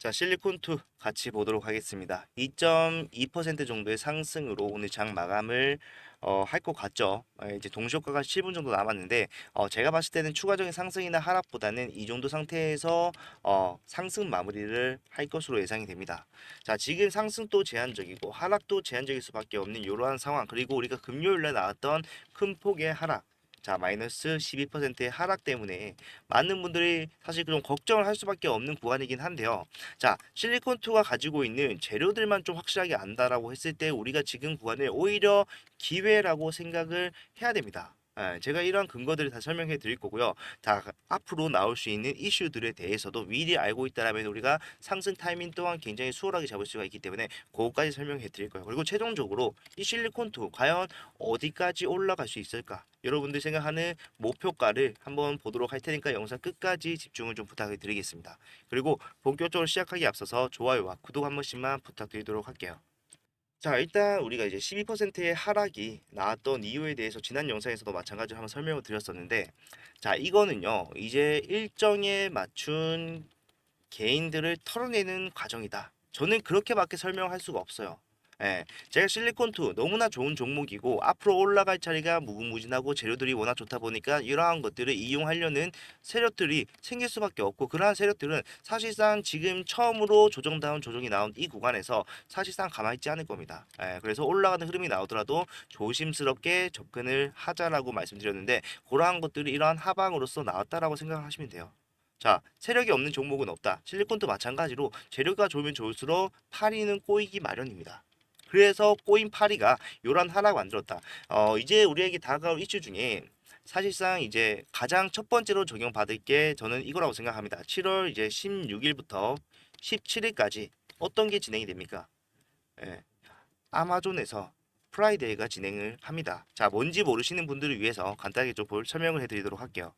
자, 실리콘2 같이 보도록 하겠습니다. 2.2% 정도의 상승으로 오늘 장 마감을 할 것 같죠. 이제 동시효과가 7분 정도 남았는데 제가 봤을 때는 추가적인 상승이나 하락보다는 이 정도 상태에서 상승 마무리를 할 것으로 예상이 됩니다. 자, 지금 상승도 제한적이고 하락도 제한적일 수밖에 없는 이러한 상황, 그리고 우리가 금요일에 나왔던 큰 폭의 하락, 자, 마이너스 12%의 하락 때문에 많은 분들이 사실 좀 걱정을 할 수밖에 없는 구간이긴 한데요. 자, 실리콘2가 가지고 있는 재료들만 좀 확실하게 안다라고 했을 때 우리가 지금 구간을 오히려 기회라고 생각을 해야 됩니다. 제가 이러한 근거들을 다 설명해 드릴 거고요. 자, 앞으로 나올 수 있는 이슈들에 대해서도 미리 알고 있다라면 우리가 상승 타이밍 또한 굉장히 수월하게 잡을 수가 있기 때문에 그거까지 설명해 드릴 거예요. 그리고 최종적으로 이 실리콘2 과연 어디까지 올라갈 수 있을까? 여러분들 생각하는 목표가를 한번 보도록 할 테니까 영상 끝까지 집중을 좀 부탁을 드리겠습니다. 그리고 본격적으로 시작하기 앞서서 좋아요와 구독 한 번씩만 부탁드리도록 할게요. 자, 일단 우리가 이제 12%의 하락이 나왔던 이유에 대해서 지난 영상에서도 마찬가지로 한번 설명을 드렸었는데, 자, 이거는요, 이제 일정에 맞춘 개인들을 털어내는 과정이다. 저는 그렇게밖에 설명할 수가 없어요. 제가 실리콘2 너무나 좋은 종목이고 앞으로 올라갈 자리가 무궁무진하고 재료들이 워낙 좋다 보니까 이러한 것들을 이용하려는 세력들이 생길 수밖에 없고, 그러한 세력들은 사실상 지금 처음으로 조정다운 조정이 나온 이 구간에서 사실상 가만히 있지 않을 겁니다. 그래서 올라가는 흐름이 나오더라도 조심스럽게 접근을 하자라고 말씀드렸는데, 그러한 것들이 이러한 하방으로서 나왔다라고 생각하시면 돼요. 자, 세력이 없는 종목은 없다. 실리콘도 마찬가지로 재료가 좋으면 좋을수록 파리는 꼬이기 마련입니다. 그래서 꼬인 파리가 요런 하락 만들었다. 이제 우리에게 다가올 이슈 중에 사실상 이제 가장 첫 번째로 적용받을 게 저는 이거라고 생각합니다. 7월 이제 16일부터 17일까지 어떤 게 진행이 됩니까? 예, 아마존에서 프라이데이가 진행을 합니다. 자, 뭔지 모르시는 분들을 위해서 간단하게 좀 설명을 해드리도록 할게요.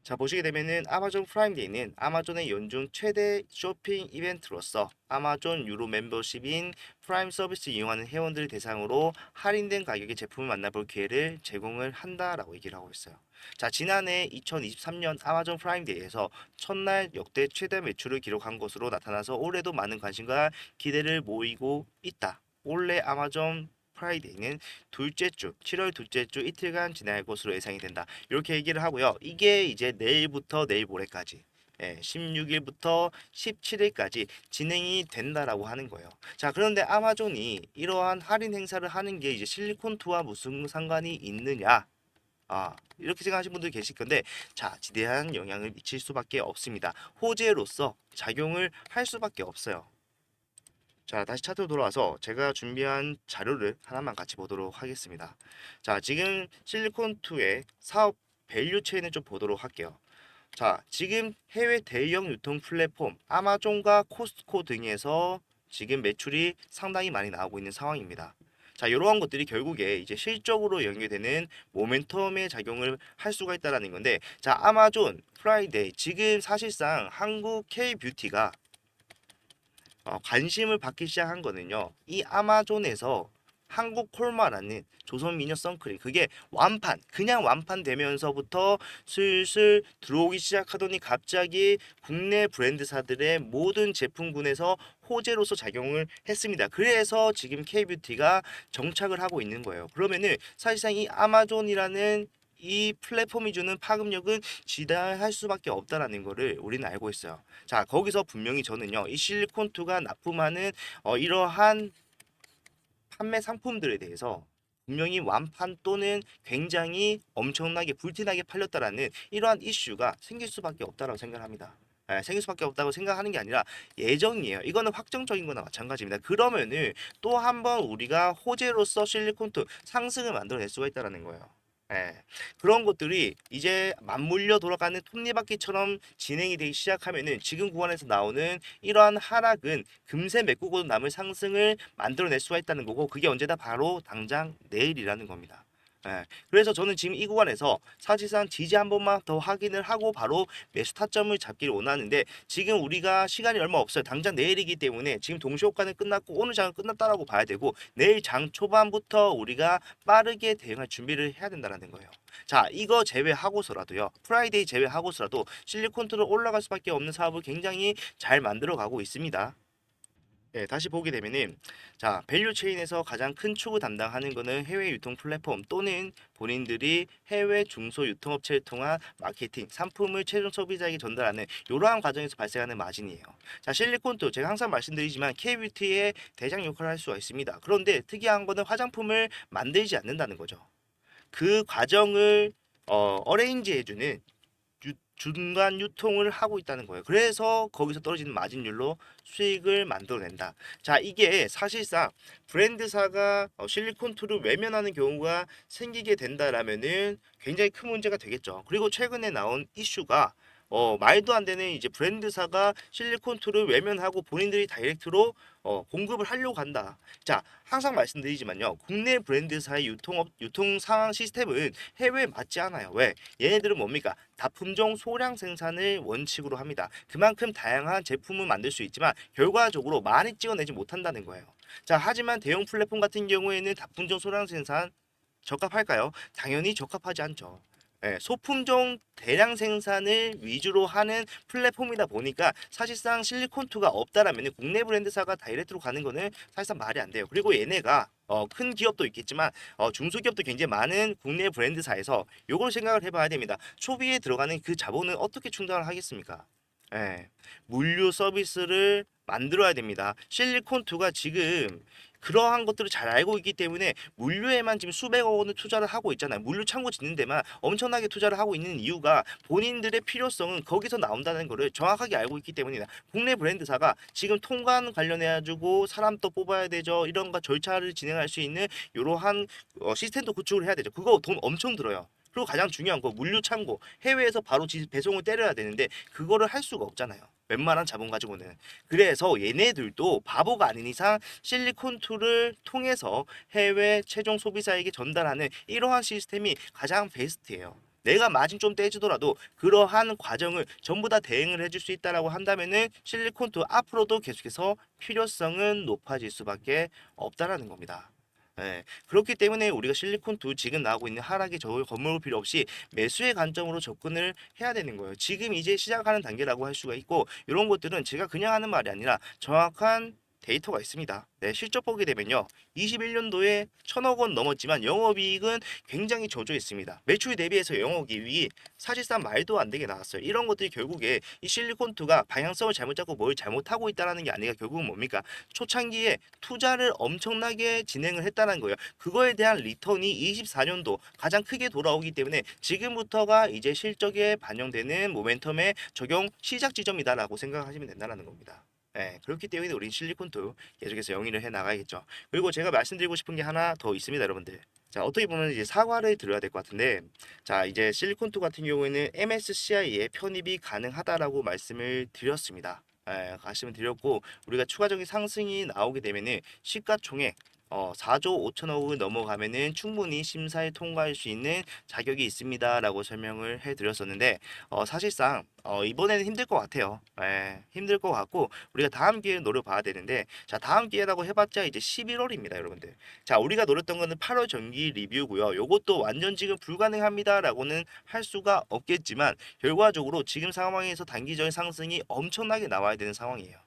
자, 보시게 되면은 아마존 프라임데이는 아마존의 연중 최대 쇼핑 이벤트로서 아마존 유로 멤버십인 프라임 서비스 이용하는 회원들 대상으로 할인된 가격의 제품을 만나볼 기회를 제공을 한다라고 얘기를 하고 있어요. 자, 지난해 2023년 아마존 프라임데이에서 첫날 역대 최대 매출을 기록한 것으로 나타나서 올해도 많은 관심과 기대를 모이고 있다. 올해 아마존 프라이데이는 둘째 주, 7월 둘째 주 이틀간 진행할 것으로 예상이 된다. 이렇게 얘기를 하고요. 이게 이제 내일부터 내일 모레까지 16일부터 17일까지 진행이 된다라고 하는 거예요. 자, 그런데 아마존이 이러한 할인 행사를 하는 게 이제 실리콘투와 무슨 상관이 있느냐? 이렇게 생각하시는 분들 계실 건데, 자, 지대한 영향을 미칠 수밖에 없습니다. 호재로서 작용을 할 수밖에 없어요. 자, 다시 차트로 돌아와서 제가 준비한 자료를 하나만 같이 보도록 하겠습니다. 자, 지금 실리콘2의 사업 밸류 체인을 좀 보도록 할게요. 자, 지금 해외 대형 유통 플랫폼 아마존과 코스트코 등에서 지금 매출이 상당히 많이 나오고 있는 상황입니다. 자, 이러한 것들이 결국에 이제 실적으로 연계되는 모멘텀의 작용을 할 수가 있다라는 건데, 자, 아마존 프라이데이 지금 사실상 한국 K뷰티가 관심을 받기 시작한 거는요. 이 아마존에서 한국 콜마라는 조선 미녀 선크림, 그게 완판 그냥 완판되면서부터 슬슬 들어오기 시작하더니 갑자기 국내 브랜드사들의 모든 제품군에서 호재로서 작용을 했습니다. 그래서 지금 K뷰티가 정착을 하고 있는 거예요. 그러면은 사실상 이 아마존이라는 이 플랫폼이 주는 파급력은 지대할 수밖에 없다라는 거를 우리는 알고 있어요. 자, 거기서 분명히 저는요, 이 실리콘2가 납품하는 이러한 판매 상품들에 대해서 분명히 완판 또는 굉장히 엄청나게 불티나게 팔렸다라는 이러한 이슈가 생길 수밖에 없다고 생각합니다. 생길 수밖에 없다고 생각하는 게 아니라 예정이에요. 이거는 확정적인 거나 마찬가지입니다. 그러면은 또 한 번 우리가 호재로서 실리콘2 상승을 만들어낼 수가 있다는 거예요. 예, 그런 것들이 이제 맞물려 돌아가는 톱니바퀴처럼 진행이 되기 시작하면은 지금 구간에서 나오는 이러한 하락은 금세 메꾸고 남을 상승을 만들어낼 수가 있다는 거고, 그게 언제다 바로 당장 내일이라는 겁니다. 그래서 저는 지금 이 구간에서 사실상 지지 한 번만 더 확인을 하고 바로 매수 타점을 잡기를 원하는데, 지금 우리가 시간이 얼마 없어요. 당장 내일이기 때문에 지금 동시효과는 끝났고 오늘 장은 끝났다라고 봐야 되고, 내일 장 초반부터 우리가 빠르게 대응할 준비를 해야 된다는 거예요. 자, 이거 제외하고서라도요. 프라이데이 제외하고서라도 실리콘투로 올라갈 수밖에 없는 사업을 굉장히 잘 만들어 가고 있습니다. 다시 보게 되면은, 자, 밸류 체인에서 가장 큰 축을 담당하는 거는 해외 유통 플랫폼 또는 본인들이 해외 중소 유통업체를 통한 마케팅, 상품을 최종 소비자에게 전달하는 이러한 과정에서 발생하는 마진이에요. 자, 실리콘도 제가 항상 말씀드리지만 K뷰티의 대장 역할을 할 수가 있습니다. 그런데 특이한 거는 화장품을 만들지 않는다는 거죠. 그 과정을 어레인지 해주는 중간 유통을 하고 있다는 거예요. 그래서 거기서 떨어지는 마진율로 수익을 만들어낸다. 자, 이게 사실상 브랜드사가 실리콘투를 외면하는 경우가 생기게 된다라면은 굉장히 큰 문제가 되겠죠. 그리고 최근에 나온 이슈가 말도 안 되는 이제 브랜드사가 실리콘투를 외면하고 본인들이 다이렉트로 공급을 하려고 한다. 자, 항상 말씀드리지만요. 국내 브랜드사의 유통 상황 시스템은 해외에 맞지 않아요. 왜? 얘네들은 뭡니까? 다품종 소량 생산을 원칙으로 합니다. 그만큼 다양한 제품을 만들 수 있지만 결과적으로 많이 찍어내지 못한다는 거예요. 자, 하지만 대형 플랫폼 같은 경우에는 다품종 소량 생산 적합할까요? 당연히 적합하지 않죠. 소품종 대량 생산을 위주로 하는 플랫폼이다 보니까 사실상 실리콘투가 없다라면 국내 브랜드사가 다이렉트로 가는 거는 사실상 말이 안 돼요. 그리고 얘네가 큰 기업도 있겠지만 중소기업도 굉장히 많은 국내 브랜드사에서 요걸 생각을 해봐야 됩니다. 초비에 들어가는 그 자본은 어떻게 충당을 하겠습니까? 물류 서비스를 만들어야 됩니다. 실리콘투가 지금 그러한 것들을 잘 알고 있기 때문에 물류에만 지금 수백억 원을 투자를 하고 있잖아요. 물류 창고 짓는 데만 엄청나게 투자를 하고 있는 이유가 본인들의 필요성은 거기서 나온다는 것을 정확하게 알고 있기 때문이다. 국내 브랜드사가 지금 통관 관련해 가지고 사람도 뽑아야 되죠. 이런 거 절차를 진행할 수 있는 이러한 시스템도 구축을 해야 되죠. 그거 돈 엄청 들어요. 그리고 가장 중요한 거 물류 창고 해외에서 바로 배송을 때려야 되는데 그거를 할 수가 없잖아요. 웬만한 자본 가지고는. 그래서 얘네들도 바보가 아닌 이상 실리콘2를 통해서 해외 최종 소비자에게 전달하는 이러한 시스템이 가장 베스트예요. 내가 마진 좀 떼주더라도 그러한 과정을 전부 다 대응을 해줄 수 있다라고 한다면은 실리콘2 앞으로도 계속해서 필요성은 높아질 수밖에 없다라는 겁니다. 그렇기 때문에 우리가 실리콘2 지금 나오고 있는 하락의 저울 겁먹을 필요 없이 매수의 관점으로 접근을 해야 되는 거예요. 지금 이제 시작하는 단계라고 할 수가 있고, 이런 것들은 제가 그냥 하는 말이 아니라 정확한 데이터가 있습니다. 실적 보게 되면요. 21년도에 1,000억 원 넘었지만 영업이익은 굉장히 저조했습니다. 매출 대비해서 영업이익이 사실상 말도 안 되게 나왔어요. 이런 것들이 결국에 이 실리콘2가 방향성을 잘못 잡고 뭘 잘못하고 있다는 게 아니라 결국은 뭡니까? 초창기에 투자를 엄청나게 진행을 했다는 거예요. 그거에 대한 리턴이 24년도 가장 크게 돌아오기 때문에 지금부터가 이제 실적에 반영되는 모멘텀의 적용 시작 지점이다라고 생각하시면 된다는 겁니다. 그렇기 때문에 우린 실리콘도 계속해서 영위를 해 나가야겠죠. 그리고 제가 말씀드리고 싶은 게 하나 더 있습니다, 여러분들. 자, 어떻게 보면 이제 사과를 드려야 될 것 같은데, 자, 이제 실리콘투 같은 경우에는 MSCI에 편입이 가능하다라고 말씀을 드렸습니다. 말씀을 드렸고, 우리가 추가적인 상승이 나오게 되면은 시가총액 4조 5천억을 넘어가면은 충분히 심사에 통과할 수 있는 자격이 있습니다라고 설명을 해드렸었는데, 사실상 이번에는 힘들 것 같아요. 힘들 것 같고 우리가 다음 기회를 노려봐야 되는데, 자, 다음 기회라고 해봤자 이제 11월입니다, 여러분들. 자, 우리가 노렸던 거는 8월 정기 리뷰고요. 요것도 완전 지금 불가능합니다라고는 할 수가 없겠지만 결과적으로 지금 상황에서 단기적인 상승이 엄청나게 나와야 되는 상황이에요.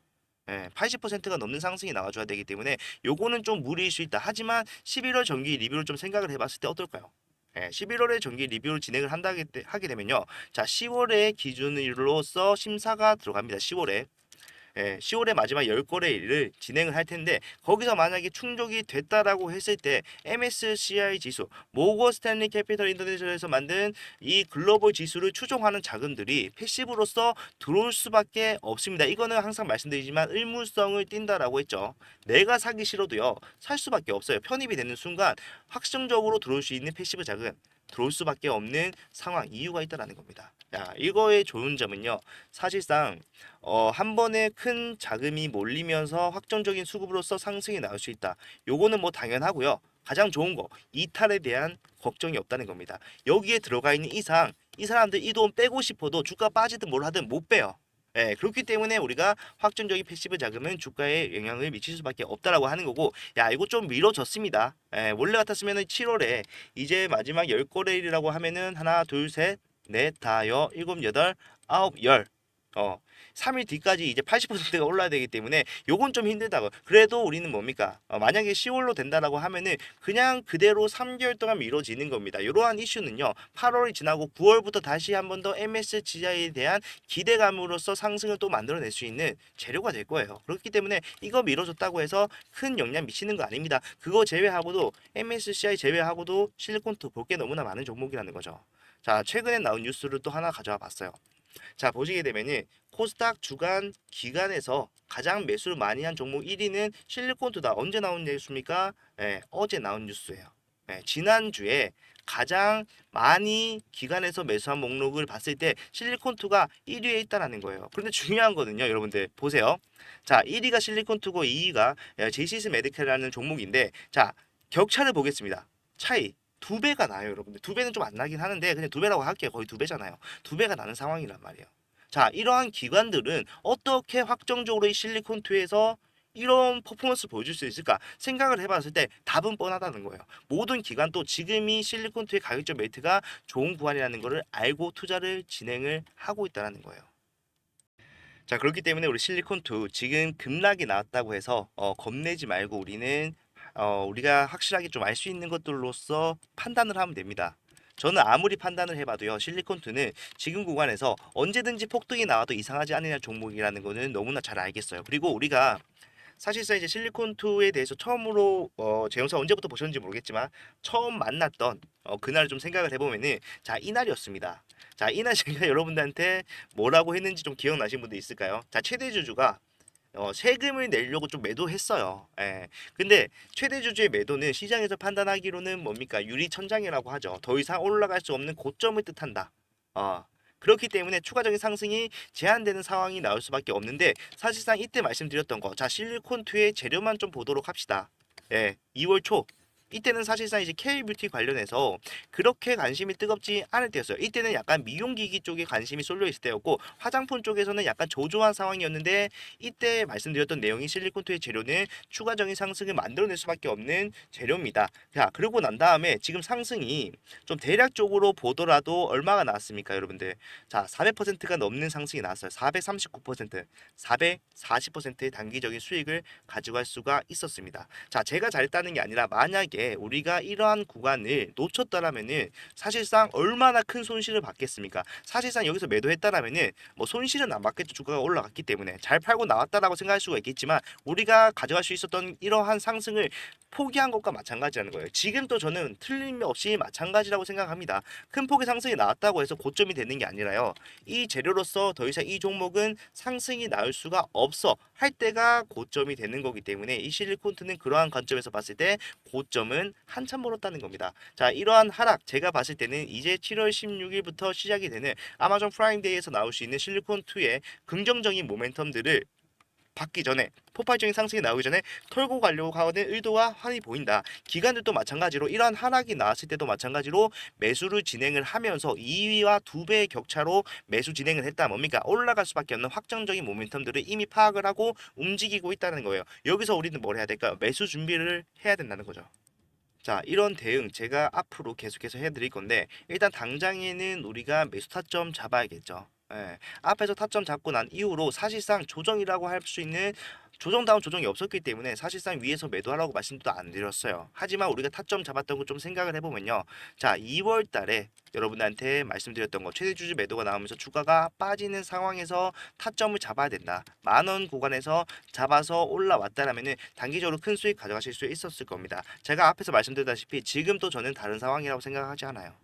80%가 넘는 상승이 나와줘야 되기 때문에 요거는 좀 무리일 수 있다. 하지만 11월 정기 리뷰를 좀 생각을 해봤을 때 어떨까요? 11월에 정기 리뷰를 진행을 하게 되면요. 자, 10월에 기준으로서 심사가 들어갑니다. 10월에. 10월의 마지막 10거래일을 진행을 할 텐데, 거기서 만약에 충족이 됐다라고 했을 때 MSCI 지수, 모건 스탠리 캐피털 인터내셔널에서 만든 이 글로벌 지수를 추종하는 자금들이 패시브로서 들어올 수밖에 없습니다. 이거는 항상 말씀드리지만 의무성을 띈다라고 했죠. 내가 사기 싫어도요, 살 수밖에 없어요. 편입이 되는 순간 확정적으로 들어올 수 있는 패시브 자금 들어올 수밖에 없는 상황, 이유가 있다라는 겁니다. 자, 이거의 좋은 점은요, 사실상 한 번에 큰 자금이 몰리면서 확정적인 수급으로서 상승이 나올 수 있다. 요거는 뭐 당연하고요. 가장 좋은 거 이탈에 대한 걱정이 없다는 겁니다. 여기에 들어가 있는 이상 이 사람들 이 돈 빼고 싶어도 주가 빠지든 뭘 하든 못 빼요. 예, 그렇기 때문에 우리가 확정적인 패시브 자금은 주가에 영향을 미칠 수밖에 없다라고 하는 거고, 야, 이거 좀 미뤄졌습니다. 예, 원래 같았으면은 7월에 이제 마지막 10거래일이라고 하면은 하나, 둘, 셋, 넷, 다, 여, 일곱, 여덟, 아홉, 열. 3일 뒤까지 이제 80%가 올라야 되기 때문에 요건 좀 힘들다고. 그래도 우리는 뭡니까? 만약에 10월로 된다라고 하면은 그냥 그대로 3개월 동안 미뤄지는 겁니다. 이러한 이슈는요. 8월이 지나고 9월부터 다시 한번 더 MSCI에 대한 기대감으로서 상승을 또 만들어낼 수 있는 재료가 될 거예요. 그렇기 때문에 이거 미뤄졌다고 해서 큰 영향 미치는 거 아닙니다. 그거 제외하고도 MSCI 제외하고도 실리콘투 볼 게 너무나 많은 종목이라는 거죠. 자, 최근에 나온 뉴스를 또 하나 가져와 봤어요. 자, 보시게 되면은 코스닥 주간 기간에서 가장 매수를 많이 한 종목 1위는 실리콘투다. 언제 나온 뉴스입니까? 어제 나온 뉴스예요. 지난주에 가장 많이 기간에서 매수한 목록을 봤을 때 실리콘투가 1위에 있다라는 거예요. 그런데 중요한 거는요, 여러분들 보세요. 자, 1위가 실리콘투고 2위가 제시스 메디컬이라는 종목인데, 자, 격차를 보겠습니다. 차이. 두 배가 나요, 여러분들. 두 배는 좀 안 나긴 하는데 그냥 두 배라고 할게요. 거의 두 배잖아요. 두 배가 나는 상황이란 말이에요. 자, 이러한 기관들은 어떻게 확정적으로 이 실리콘투에서 이런 퍼포먼스 보여줄 수 있을까 생각을 해봤을 때 답은 뻔하다는 거예요. 모든 기관도 지금이 실리콘투의 가격적 메리트가 좋은 구간이라는 것을 알고 투자를 진행을 하고 있다는 거예요. 자, 그렇기 때문에 우리 실리콘투 지금 급락이 나왔다고 해서 겁내지 말고 우리가 확실하게 좀 알 수 있는 것들로서 판단을 하면 됩니다. 저는 아무리 판단을 해봐도요, 실리콘투는 지금 구간에서 언제든지 폭등이 나와도 이상하지 않은 종목이라는 거는 너무나 잘 알겠어요. 그리고 우리가 사실상 이제 실리콘투에 대해서 처음으로 제 영상 언제부터 보셨는지 모르겠지만 처음 만났던 그날을 좀 생각을 해보면은, 자, 이날이었습니다. 자, 이날 제가 여러분들한테 뭐라고 했는지 좀 기억나신 분들 있을까요? 자, 최대 주주가 세금을 내려고 좀 매도했어요. 예. 근데 최대 주주의 매도는 시장에서 판단하기로는 뭡니까? 유리천장이라고 하죠. 더 이상 올라갈 수 없는 고점을 뜻한다. 어. 그렇기 때문에 추가적인 상승이 제한되는 상황이 나올 수밖에 없는데, 사실상 이때 말씀드렸던 거, 자, 실리콘투의 재료만 좀 보도록 합시다. 2월 초 이때는 사실상 이제 K뷰티 관련해서 그렇게 관심이 뜨겁지 않을 때였어요. 이때는 약간 미용기기 쪽에 관심이 쏠려 있을 때였고, 화장품 쪽에서는 약간 조조한 상황이었는데, 이때 말씀드렸던 내용이 실리콘투의 재료는 추가적인 상승을 만들어낼 수밖에 없는 재료입니다. 자, 그러고 난 다음에 지금 상승이 좀 대략적으로 보더라도 얼마가 나왔습니까, 여러분들? 자, 400%가 넘는 상승이 나왔어요. 439%, 440%의 단기적인 수익을 가져갈 수가 있었습니다. 자, 제가 잘했다는 게 아니라 만약에 우리가 이러한 구간을 놓쳤다라면은 사실상 얼마나 큰 손실을 받겠습니까? 사실상 여기서 매도했다라면은 뭐 손실은 안 받겠죠. 주가가 올라갔기 때문에 잘 팔고 나왔다라고 생각할 수가 있겠지만, 우리가 가져갈 수 있었던 이러한 상승을 포기한 것과 마찬가지라는 거예요. 지금도 저는 틀림없이 마찬가지라고 생각합니다. 큰 폭의 상승이 나왔다고 해서 고점이 되는 게 아니라요, 이 재료로서 더 이상 이 종목은 상승이 나올 수가 없어 할 때가 고점이 되는 거기 때문에, 이 실리콘트는 그러한 관점에서 봤을 때 고점은 한참 멀었다는 겁니다. 자, 이러한 하락 제가 봤을 때는 이제 7월 16일부터 시작이 되는 아마존 프라임데이에서 나올 수 있는 실리콘2의 긍정적인 모멘텀들을 받기 전에, 폭발적인 상승이 나오기 전에 털고 가려고 하는 의도가 환히 보인다. 기관들도 마찬가지로 이러한 하락이 나왔을 때도 마찬가지로 매수를 진행을 하면서 2위와 2배의 격차로 매수 진행을 했다. 뭡니까? 올라갈 수밖에 없는 확정적인 모멘텀들을 이미 파악을 하고 움직이고 있다는 거예요. 여기서 우리는 뭘 해야 될까요? 매수 준비를 해야 된다는 거죠. 자, 이런 대응 제가 앞으로 계속해서 해드릴 건데, 일단 당장에는 우리가 매수 타점 잡아야겠죠. 앞에서 타점 잡고 난 이후로 사실상 조정이라고 할 수 있는 조정다운 조정이 없었기 때문에 사실상 위에서 매도하라고 말씀도 안 드렸어요. 하지만 우리가 타점 잡았던 거 좀 생각을 해보면요. 자, 2월 달에 여러분한테 말씀드렸던 거, 최대 주주 매도가 나오면서 주가가 빠지는 상황에서 타점을 잡아야 된다. 10,000원 구간에서 잡아서 올라왔다라면은 단기적으로 큰 수익 가져가실 수 있었을 겁니다. 제가 앞에서 말씀드렸다시피 지금도 저는 다른 상황이라고 생각하지 않아요.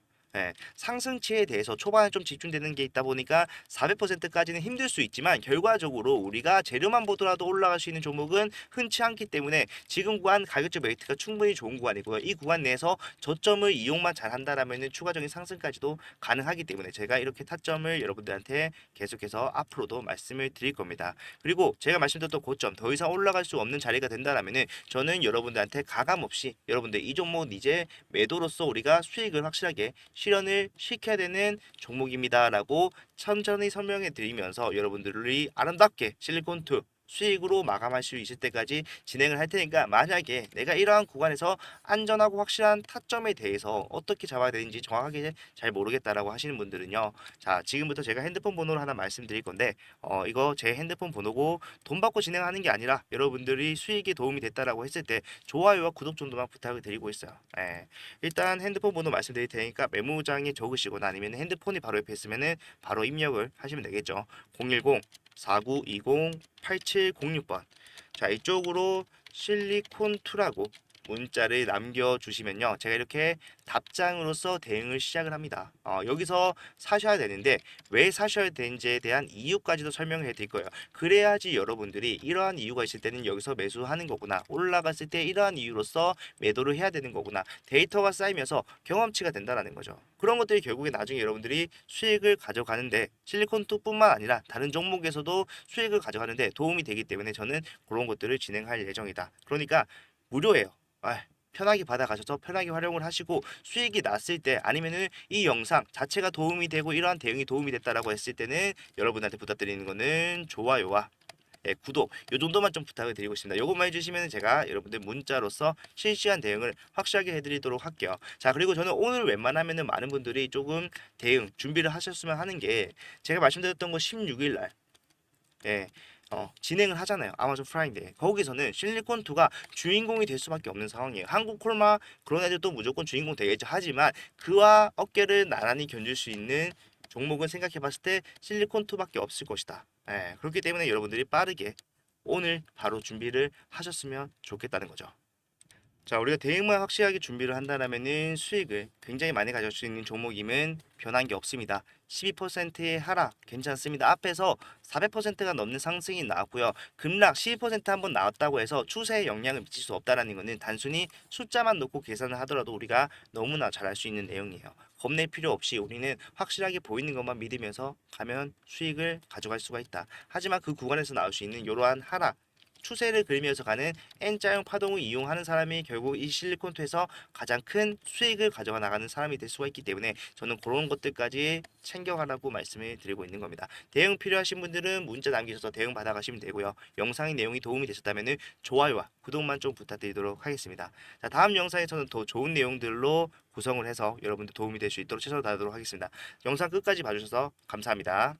상승치에 대해서 초반에 좀 집중되는 게 있다 보니까 400%까지는 힘들 수 있지만 결과적으로 우리가 재료만 보더라도 올라갈 수 있는 종목은 흔치 않기 때문에 지금 구간 가격적 메리트가 충분히 좋은 구간이고요. 이 구간 내에서 저점을 이용만 잘 한다라면은 추가적인 상승까지도 가능하기 때문에 제가 이렇게 타점을 여러분들한테 계속해서 앞으로도 말씀을 드릴 겁니다. 그리고 제가 말씀드렸던 고점 더 이상 올라갈 수 없는 자리가 된다라면은 저는 여러분들한테 가감 없이 여러분들 이 종목 이제 매도로서 우리가 수익을 확실하게 실현을 시켜야 되는 종목입니다라고 천천히 설명해 드리면서 여러분들이 아름답게 실리콘2 수익으로 마감할 수 있을 때까지 진행을 할 테니까 만약에 내가 이러한 구간에서 안전하고 확실한 타점에 대해서 어떻게 잡아야 되는지 정확하게 잘 모르겠다라고 하시는 분들은요. 자, 지금부터 제가 핸드폰 번호를 하나 말씀드릴 건데 이거 제 핸드폰 번호고 돈 받고 진행하는 게 아니라 여러분들이 수익에 도움이 됐다라고 했을 때 좋아요와 구독 정도만 부탁을 드리고 있어요. 일단 핸드폰 번호 말씀드릴 테니까 메모장에 적으시거나 아니면 핸드폰이 바로 옆에 있으면은 바로 입력을 하시면 되겠죠. 010 4920 8706번. 자, 이쪽으로 실리콘2라고 문자를 남겨주시면요. 제가 이렇게 답장으로서 대응을 시작을 합니다. 여기서 사셔야 되는데 왜 사셔야 되는지에 대한 이유까지도 설명을 해드릴 거예요. 그래야지 여러분들이 이러한 이유가 있을 때는 여기서 매수하는 거구나. 올라갔을 때 이러한 이유로서 매도를 해야 되는 거구나. 데이터가 쌓이면서 경험치가 된다는 거죠. 그런 것들이 결국에 나중에 여러분들이 수익을 가져가는데 실리콘2뿐만 아니라 다른 종목에서도 수익을 가져가는데 도움이 되기 때문에 저는 그런 것들을 진행할 예정이다. 그러니까 무료예요. 편하게 받아가셔서 편하게 활용을 하시고 수익이 났을 때 아니면은 이 영상 자체가 도움이 되고 이러한 대응이 도움이 됐다라고 했을 때는 여러분한테 부탁드리는 거는 좋아요와 구독 요 정도만 좀 부탁을 드리고 있습니다. 요것만 해주시면 제가 여러분들 문자로서 실시간 대응을 확실하게 해드리도록 할게요. 자, 그리고 저는 오늘 웬만하면은 많은 분들이 조금 대응 준비를 하셨으면 하는 게 제가 말씀드렸던 거 16일 날 예, 진행을 하잖아요. 아마존 프라임데이. 거기서는 실리콘2가 주인공이 될 수밖에 없는 상황이에요. 한국 콜마 그런 애들도 무조건 주인공 되겠죠. 하지만 그와 어깨를 나란히 견줄 수 있는 종목은 생각해 봤을 때 실리콘2밖에 없을 것이다. 그렇기 때문에 여러분들이 빠르게 오늘 바로 준비를 하셨으면 좋겠다는 거죠. 자, 우리가 대응만 확실하게 준비를 한다면은 수익을 굉장히 많이 가져올 수 있는 종목임은 변한 게 없습니다. 12%의 하락 괜찮습니다. 앞에서 400%가 넘는 상승이 나왔고요. 급락 12% 한번 나왔다고 해서 추세에 영향을 미칠 수 없다라는 것은 단순히 숫자만 놓고 계산을 하더라도 우리가 너무나 잘 알 수 있는 내용이에요. 겁낼 필요 없이 우리는 확실하게 보이는 것만 믿으면서 가면 수익을 가져갈 수가 있다. 하지만 그 구간에서 나올 수 있는 이러한 하락 추세를 그리면서 가는 N자형 파동을 이용하는 사람이 결국 이 실리콘투에서 가장 큰 수익을 가져가 나가는 사람이 될 수가 있기 때문에 저는 그런 것들까지 챙겨가라고 말씀을 드리고 있는 겁니다. 대응 필요하신 분들은 문자 남기셔서 대응 받아가시면 되고요. 영상의 내용이 도움이 되셨다면 좋아요와 구독만 좀 부탁드리도록 하겠습니다. 자, 다음 영상에서는 더 좋은 내용들로 구성을 해서 여러분들 도움이 될 수 있도록 최선을 다하도록 하겠습니다. 영상 끝까지 봐주셔서 감사합니다.